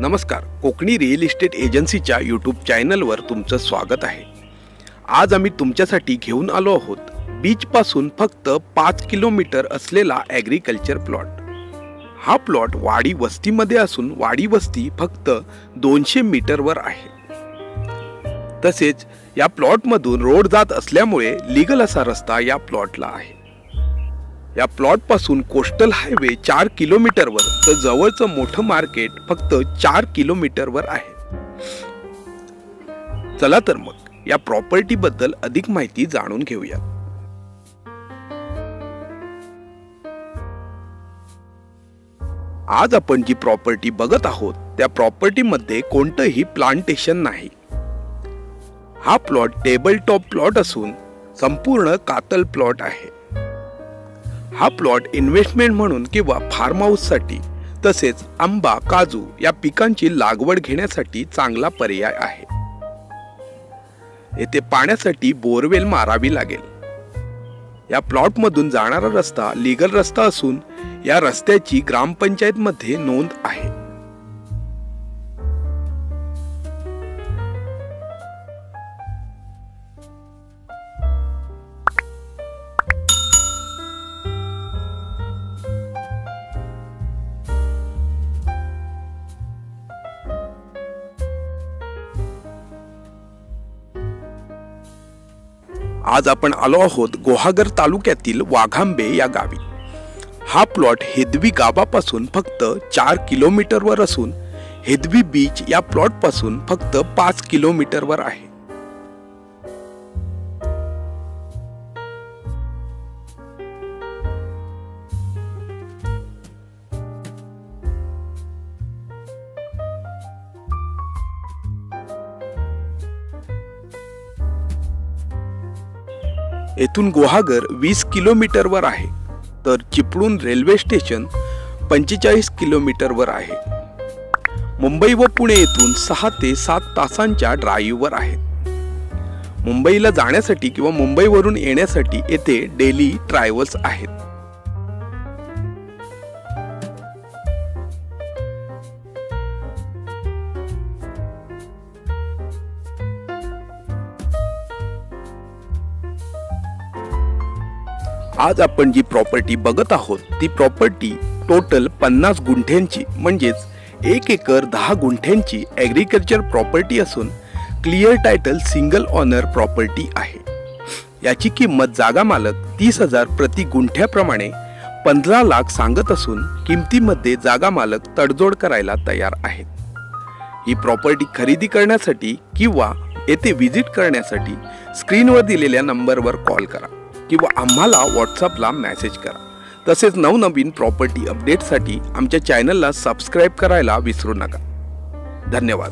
नमस्कार, Konkani real estate एजन्सीच्या YouTube चॅनलवर तुमचं स्वागत आहे। आज आम्ही तुमच्यासाठी घेऊन आलो आहोत बीच पासून फक्त 5 किलोमीटर असलेला ॲग्रिकल्चर प्लॉट। हा प्लॉट वाडी वस्तीमध्ये असून वाडी वस्ती फक्त 200 मीटरवर आहे। तसेच या प्लॉटमधून रोड जात असल्यामुळे लीगल असा रस्ता या प्लॉटला आहे। या प्लॉट पासून कोस्टल हायवे 4 किलोमीटरवर तर जवळचं मोठं मार्केट फक्त 4 किलोमीटरवर आहे। चला तर मग या प्रॉपर्टी बद्दल अधिक माहिती जाणून घेऊया। आज आपण जी प्रॉपर्टी बघत आहोत त्या प्रॉपर्टी मध्ये कोणतंही प्लांटेशन नाही। हा प्लॉट टेबल टॉप प्लॉट असून संपूर्ण कातल प्लॉट आहे। हा प्लॉट इन्व्हेस्टमेंट म्हणून किंवा फार्म हाऊस साठी तसेच आंबा काजू या पिकांची लागवड घेण्यासाठी चांगला पर्याय आहे। येथे पाण्यासाठी बोरवेल मारावी लागेल। या प्लॉट मधून जाणारा रस्ता लीगल रस्ता असून या रस्त्याची ग्रामपंचायत मध्ये नोंद आहे। आज आपण आलो आहोत गुहागर तालुक्यातील वाघांबे या गावी। हा प्लॉट हेदवी गावापासून फक्त 4 किलोमीटरवर असून हेदवी बीच या प्लॉट पासून फक्त 5 किलोमीटरवर आहे। येथून गुहागर 20 किलोमीटरवर आहे तर चिपळूण रेल्वे स्टेशन 45 किलोमीटरवर आहे। मुंबई व पुणे येथून 6 ते 7 तासांच्या ड्राईव्हवर आहेत। मुंबईला जाण्यासाठी किंवा मुंबईवरून येण्यासाठी येथे डेली ट्रॅव्हल्स आहेत। आज आपण जी प्रॉपर्टी बघत आहोत ती प्रॉपर्टी टोटल 50 गुंठ्यांची म्हणजेच 1 एकर 10 गुंठ्यांची ॲग्रिकल्चर प्रॉपर्टी असून clear title single owner property आहे। याची किंमत जागा मालक 30,000 प्रति गुंठ्याप्रमाणे 15 लाख सांगत असून किमतीमध्ये जागा मालक तडजोड करायला तयार आहेत। ही प्रॉपर्टी खरेदी करण्यासाठी किंवा येथे व्हिजिट करण्यासाठी स्क्रीनवर दिलेल्या नंबरवर कॉल करा किंवा आम्हाला व्हॉट्सअपला मेसेज करा। तसेच नवनवीन प्रॉपर्टी अपडेटसाठी आमच्या चॅनलला सबस्क्राइब करायला विसरू नका। धन्यवाद।